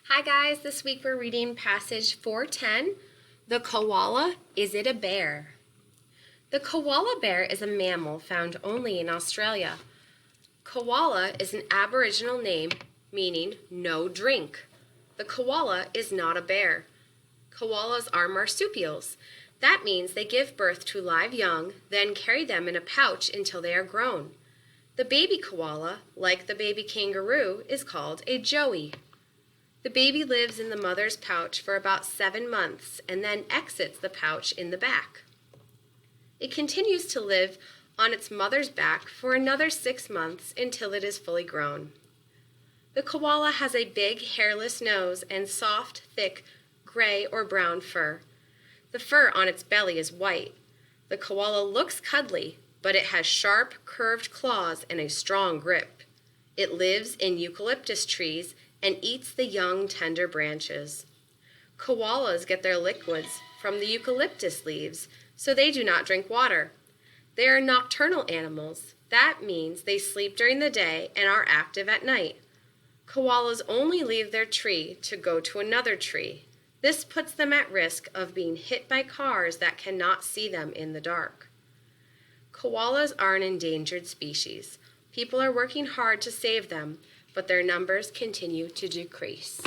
Hi guys, this week we're reading passage 410, The Koala, Is It a Bear? The koala bear is a mammal found only in Australia. Koala is an Aboriginal name meaning no drink. The koala is not a bear. Koalas are marsupials. That means they give birth to live young, then carry them in a pouch until they are grown. The baby koala, like the baby kangaroo, is called a joey. The baby lives in the mother's pouch for about 7 months and then exits the pouch in the back. It continues to live on its mother's back for another 6 months until it is fully grown. The koala has a big, hairless nose and soft, thick, gray or brown fur. The fur on its belly is white. The koala looks cuddly, but it has sharp, curved claws and a strong grip. It lives in eucalyptus trees and eats the young, tender branches. Koalas get their liquids from the eucalyptus leaves, so they do not drink water. They are nocturnal animals. That means they sleep during the day and are active at night. Koalas only leave their tree to go to another tree. This puts them at risk of being hit by cars that cannot see them in the dark. Koalas are an endangered species. People are working hard to save them, but their numbers continue to decrease.